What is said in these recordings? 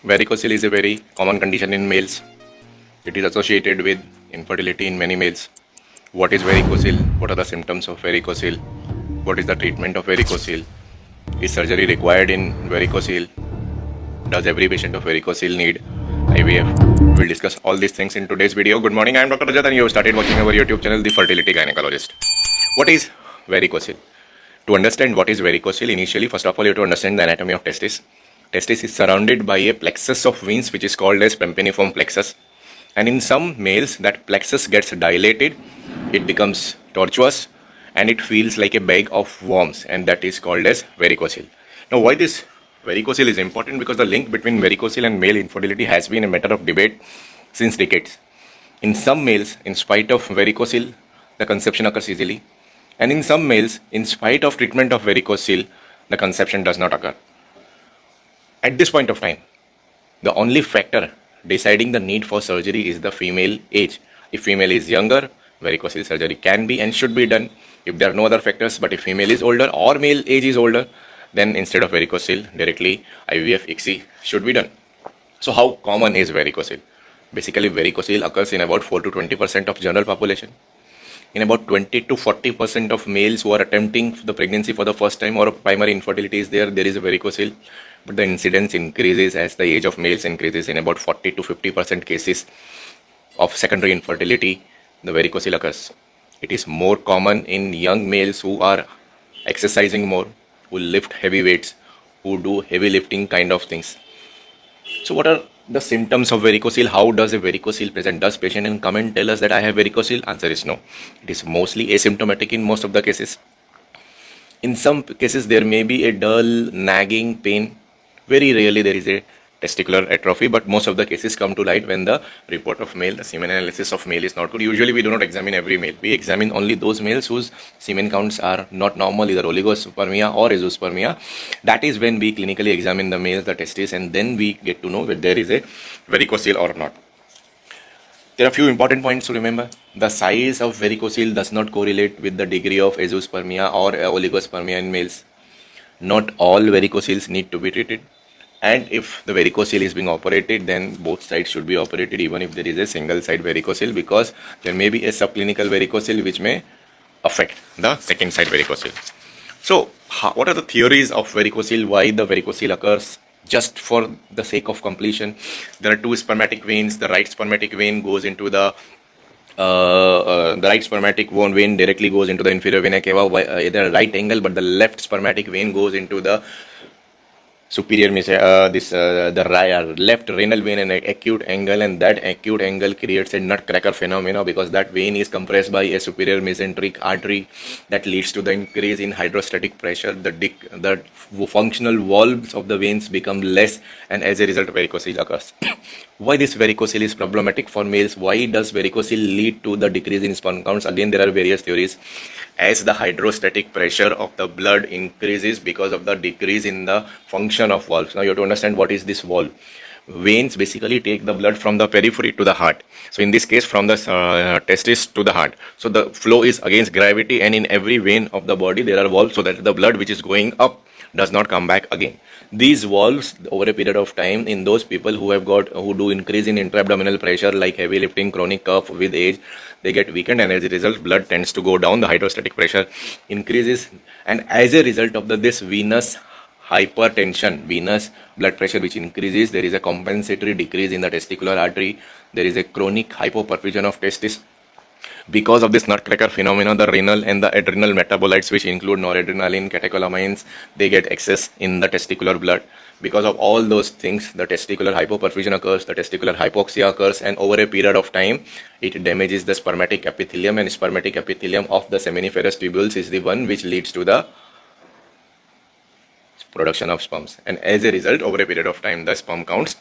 Varicocele is a very common condition in males. It is associated with infertility in many males. What is varicocele? What are the symptoms of varicocele? What is the treatment of varicocele? Is surgery required in varicocele? Does every patient of varicocele need IVF? We'll discuss all these things in today's video. Good morning, I am Dr. Rajat and you have started watching our YouTube channel, The Fertility Gynecologist. What is varicocele? To understand what is varicocele, initially, first of all, you have to understand the anatomy of testis. Testis is surrounded by a plexus of veins which is called as pampiniform plexus. And in some males, that plexus gets dilated, it becomes tortuous, and it feels like a bag of worms, and that is called as varicocele. Now, why this varicocele is important? Because the link between varicocele and male infertility has been a matter of debate since decades. In some males, in spite of varicocele, the conception occurs easily. And in some males, in spite of treatment of varicocele, the conception does not occur. At this point of time, the only factor deciding the need for surgery is the female age. If female is younger, varicocele surgery can be and should be done if there are no other factors. But if female is older or male age is older, then instead of varicocele, directly IVF ICSI should be done. So how common is varicocele? Basically, varicocele occurs in about 4 to 20% of general population. In about 20 to 40% of males who are attempting the pregnancy for the first time or primary infertility is there is a varicocele. But the incidence increases as the age of males increases. In about 40 to 50% cases of secondary infertility, the varicocele occurs. It is more common in young males who are exercising more, who lift heavy weights, who do heavy lifting kind of things. So what are the symptoms of varicocele? How does a varicocele present? Does patient come and tell us that I have varicocele? Answer is no. It is mostly asymptomatic in most of the cases. In some cases, there may be a dull, nagging pain. Very rarely there is a testicular atrophy, but most of the cases come to light when the report of male, the semen analysis of male is not good. Usually we do not examine every male. We examine only those males whose semen counts are not normal, either oligospermia or azoospermia. That is when we clinically examine the males, the testes, and then we get to know whether there is a varicocele or not. There are a few important points to remember. The size of varicocele does not correlate with the degree of azoospermia or oligospermia in males. Not all varicoceles need to be treated. And if the varicocele is being operated, then both sides should be operated, even if there is a single side varicocele, because there may be a subclinical varicocele which may affect the second side varicocele. So, what are the theories of varicocele? Why the varicocele occurs? Just for the sake of completion, there are two spermatic veins. The right spermatic vein goes into the right spermatic vein directly goes into the inferior vena cava, either right angle, but the left spermatic vein goes into the superior the left renal vein in an acute angle, and that acute angle creates a nutcracker phenomena because that vein is compressed by a superior mesenteric artery that leads to the increase in hydrostatic pressure. The functional valves of the veins become less, and as a result varicocele occurs. Why this varicocele is problematic for males? Why does varicocele lead to the decrease in sperm counts? Again, there are various theories. As the hydrostatic pressure of the blood increases because of the decrease in the function of valves. Now you have to understand what is this valve. Veins basically take the blood from the periphery to the heart. So in this case, from the testis to the heart. So the flow is against gravity, and in every vein of the body there are valves so that the blood which is going up does not come back again. These valves over a period of time, in those people who do increase in intra-abdominal pressure, like heavy lifting, chronic cough with age, they get weakened, and as a result blood tends to go down, the hydrostatic pressure increases, and as a result of this venous hypertension, venous blood pressure which increases, there is a compensatory decrease in the testicular artery. There is a chronic hypoperfusion of testis. Because of this nutcracker phenomena, the renal and the adrenal metabolites, which include noradrenaline, catecholamines, they get excess in the testicular blood. Because of all those things, the testicular hypoperfusion occurs, the testicular hypoxia occurs, and over a period of time, it damages the spermatic epithelium, and spermatic epithelium of the seminiferous tubules is the one which leads to the production of sperms. And as a result, over a period of time, the sperm counts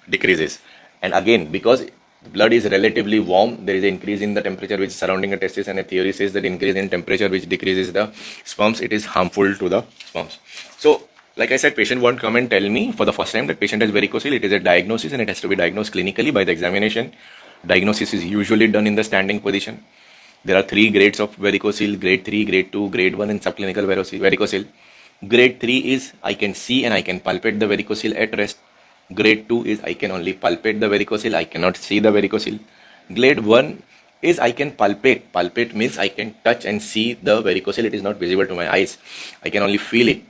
decreases. And again, because blood is relatively warm, there is an increase in the temperature which is surrounding the testis, and a theory says that increase in temperature which decreases the sperms, it is harmful to the sperms. So, like I said, patient won't come and tell me for the first time that patient has varicocele. It is a diagnosis, and it has to be diagnosed clinically by the examination. Diagnosis is usually done in the standing position. There are 3 grades of varicocele: grade 3, grade 2, grade 1, and subclinical varicocele. Grade 3 is I can see and I can palpate the varicocele at rest. Grade 2 is I can only palpate the varicocele, I cannot see the varicocele. Grade 1 is I can palpate. Palpate means I can touch and see the varicocele. It is not visible to my eyes. I can only feel it.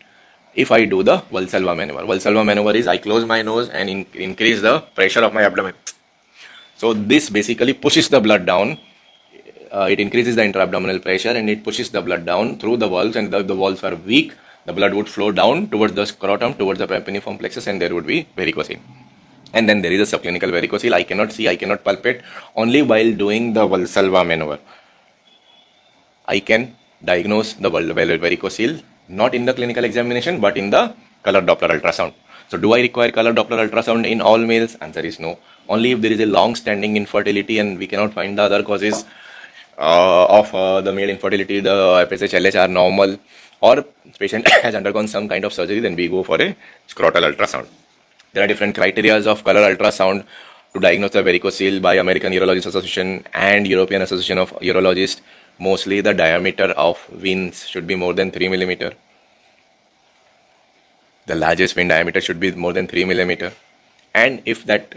If I do the Valsalva maneuver. Valsalva maneuver is I close my nose and increase the pressure of my abdomen. So this basically pushes the blood down. It increases the intra-abdominal pressure and it pushes the blood down through the valves, and if the valves are weak, the blood would flow down towards the scrotum, towards the pampiniform plexus, and there would be varicocele. And then there is a subclinical varicocele. I cannot see, I cannot palpate. Only while doing the Valsalva maneuver, I can diagnose the varicocele, not in the clinical examination, but in the color Doppler ultrasound. So do I require color Doppler ultrasound in all males? Answer is no. Only if there is a long-standing infertility and we cannot find the other causes of the male infertility, the FSH, LH are normal, or patient has undergone some kind of surgery, then we go for a scrotal ultrasound. There are different criteria of color ultrasound to diagnose the varicocele by American Urologists Association and European Association of Urologists. Mostly the diameter of veins should be more than 3 millimeter. The largest vein diameter should be more than 3 millimeter. And if that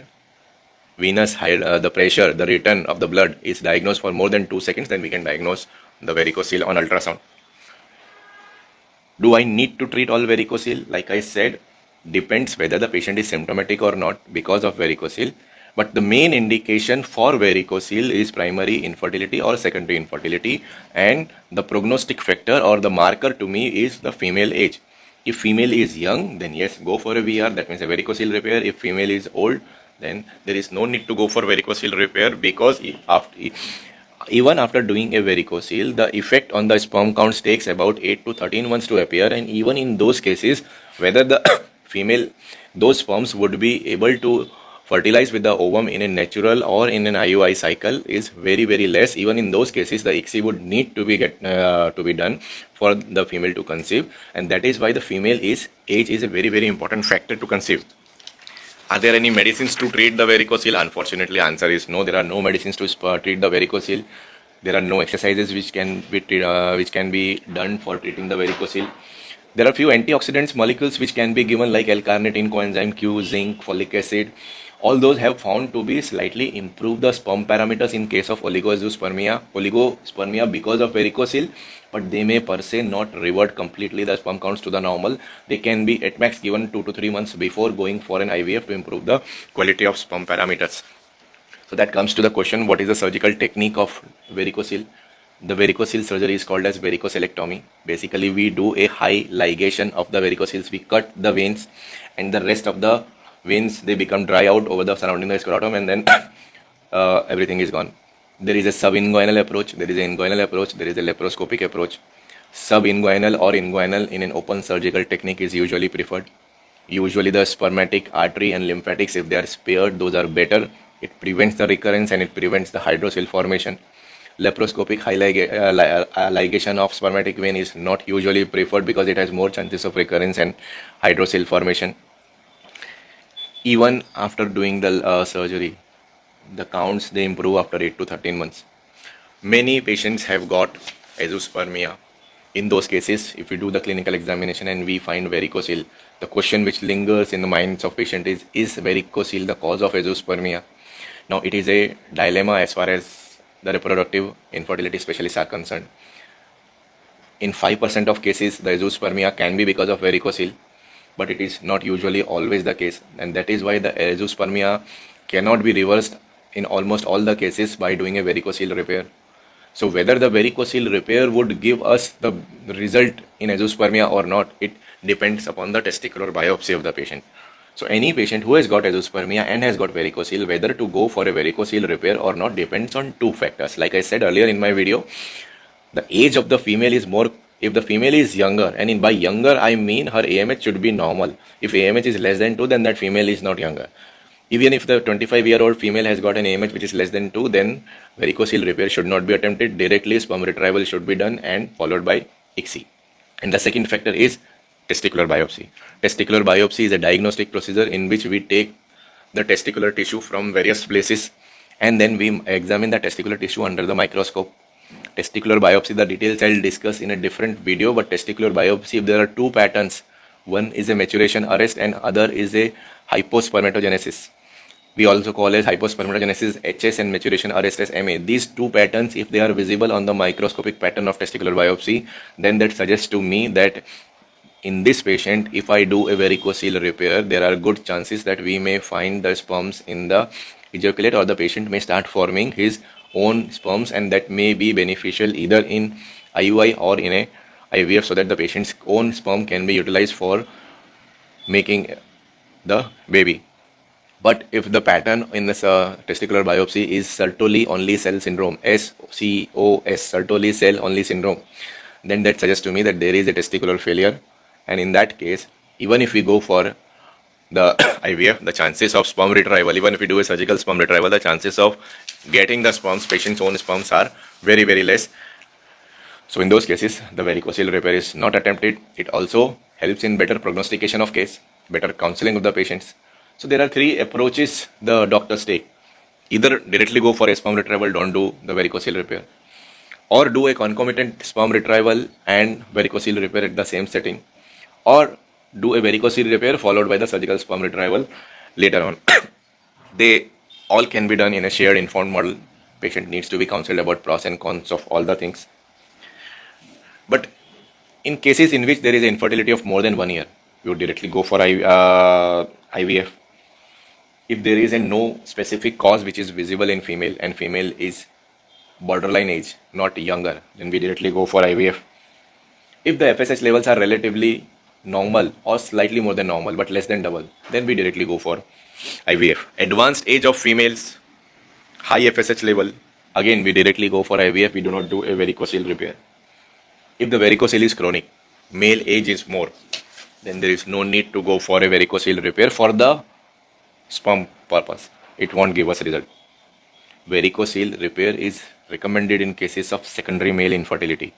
venous the pressure, the return of the blood is diagnosed for more than 2 seconds, then we can diagnose the varicocele on ultrasound. Do I need to treat all varicocele? Like I said, depends whether the patient is symptomatic or not because of varicocele. But the main indication for varicocele is primary infertility or secondary infertility, and the prognostic factor or the marker to me is the female age. If female is young, then yes, go for a VR, that means a varicocele repair. If female is old, then there is no need to go for varicocele repair, because even after doing a varicocele, the effect on the sperm counts takes about 8 to 13 months to appear, and even in those cases, whether the female, those sperms would be able to fertilize with the ovum in a natural or in an IUI cycle is very, very less. Even in those cases, the ICSI would need to be done for the female to conceive, and that is why the female age is a very, very important factor to conceive. Are there any medicines to treat the varicocele? Unfortunately, answer is no. There are no medicines to treat the varicocele. There are no exercises which can be done for treating the varicocele. There are few antioxidants molecules which can be given, like L-carnitine, coenzyme Q, zinc, folic acid. All those have found to be slightly improve the sperm parameters in case of oligospermia because of varicocele, but they may per se not revert completely the sperm counts to the normal. They can be at max given 2 to 3 months before going for an IVF to improve the quality of sperm parameters. So that comes to the question, what is the surgical technique of varicocele? The varicocele surgery is called as Varicocelectomy. Basically, we do a high ligation of the varicoceles. We cut the veins, and the rest of the veins, they become dry out over the surrounding the scrotum, and then everything is gone. There is a subinguinal approach, there is an inguinal approach, there is a laparoscopic approach. Subinguinal or inguinal in an open surgical technique is usually preferred. Usually the spermatic artery and lymphatics, if they are spared, those are better. It prevents the recurrence and it prevents the hydrocele formation. Laparoscopic high ligation of spermatic vein is not usually preferred because it has more chances of recurrence and hydrocele formation. Even after doing the surgery, the counts, they improve after 8 to 13 months. Many patients have got azoospermia. In those cases, if we do the clinical examination and we find varicocele, the question which lingers in the minds of patient is varicocele the cause of azoospermia? Now, it is a dilemma as far as the reproductive infertility specialists are concerned. In 5% of cases, the azoospermia can be because of varicocele, but it is not usually always the case, and that is why the azoospermia cannot be reversed in almost all the cases by doing a varicocele repair. So whether the varicocele repair would give us the result in azoospermia or not, it depends upon the testicular biopsy of the patient. So any patient who has got azoospermia and has got varicocele, whether to go for a varicocele repair or not depends on 2 factors. Like I said earlier in my video, the age of the female is more. If the female is younger, and by younger I mean her AMH should be normal. If AMH is less than 2, then that female is not younger. Even if the 25-year-old female has got an AMH which is less than 2, then varicocele repair should not be attempted. Directly sperm retrieval should be done and followed by ICSI. And the second factor is testicular biopsy. Testicular biopsy is a diagnostic procedure in which we take the testicular tissue from various places and then we examine the testicular tissue under the microscope. Testicular biopsy, the details I'll discuss in a different video, but testicular biopsy, if there are 2 patterns, one is a maturation arrest and other is a hypospermatogenesis. We also call as hypospermatogenesis HS and maturation arrest as MA. These two patterns, if they are visible on the microscopic pattern of testicular biopsy, then that suggests to me that in this patient, if I do a varicocele repair, there are good chances that we may find the sperms in the ejaculate, or the patient may start forming his own sperms, and that may be beneficial either in IUI or in a IVF, so that the patient's own sperm can be utilized for making the baby. But if the pattern in this testicular biopsy is Sertoli only cell syndrome, SCOS, Sertoli cell only syndrome, then that suggests to me that there is a testicular failure. And in that case, even if we go for the IVF, the chances of sperm retrieval, even if we do a surgical sperm retrieval, the chances of getting the sperms, patient's own sperms, are very, very less. So in those cases, the varicocele repair is not attempted. It also helps in better prognostication of case, better counseling of the patients. So there are three approaches the doctors take. Either directly go for a sperm retrieval, don't do the varicocele repair, or do a concomitant sperm retrieval and varicocele repair at the same setting, or do a varicocele repair followed by the surgical sperm retrieval later on. They all can be done in a shared informed model. Patient needs to be counseled about pros and cons of all the things. But in cases in which there is infertility of more than 1 year, you would directly go for IVF. If there is no specific cause which is visible in female, and female is borderline age, not younger, then we directly go for IVF. If the FSH levels are relatively normal or slightly more than normal but less than double, then we directly go for IVF. Advanced age of females, high FSH level, again we directly go for IVF. We do not do a varicocele repair. If the varicocele is chronic, male age is more, then there is no need to go for a varicocele repair for the sperm purpose. It won't give us result. Varicocele repair is recommended in cases of secondary male infertility.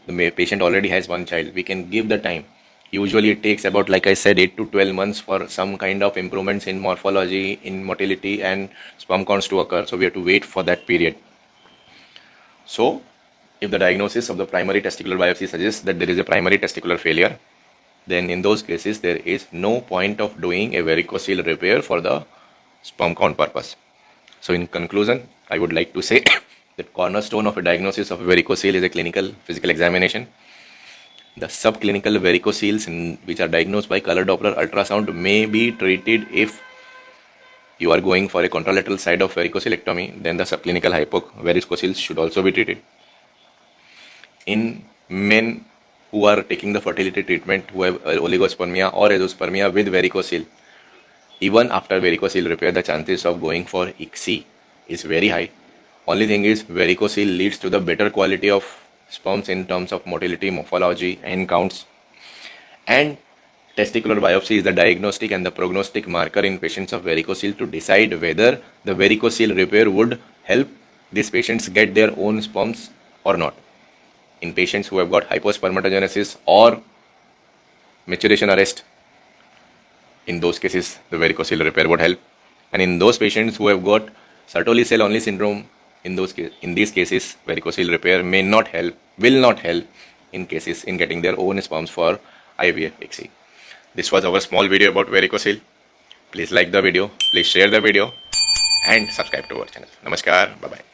The patient already has one child. We can give the time. Usually it takes about, like I said, 8 to 12 months for some kind of improvements in morphology, in motility and sperm counts to occur. So we have to wait for that period. So if the diagnosis of the primary testicular biopsy suggests that there is a primary testicular failure, then in those cases there is no point of doing a varicocele repair for the sperm count purpose. So in conclusion, I would like to say that cornerstone of a diagnosis of a varicocele is a clinical physical examination. The subclinical varicoceles, which are diagnosed by color Doppler ultrasound, may be treated if you are going for a contralateral side of varicocelectomy. Then the subclinical varicoceles should also be treated. In men who are taking the fertility treatment, who have oligospermia or azoospermia with varicocele, even after varicocele repair, the chances of going for ICSI is very high. Only thing is, varicocele leads to the better quality of sperms in terms of motility, morphology and counts. And testicular biopsy is the diagnostic and the prognostic marker in patients of varicocele to decide whether the varicocele repair would help these patients get their own sperms or not. In patients who have got hypospermatogenesis or maturation arrest, in those cases the varicocele repair would help. And in those patients who have got Sertoli cell only syndrome, in these cases varicocele repair will not help in cases in getting their own sperms for IVF ICSI. This was our small video about varicocele. Please like the video, please share the video and subscribe to our channel. Namaskar, bye bye.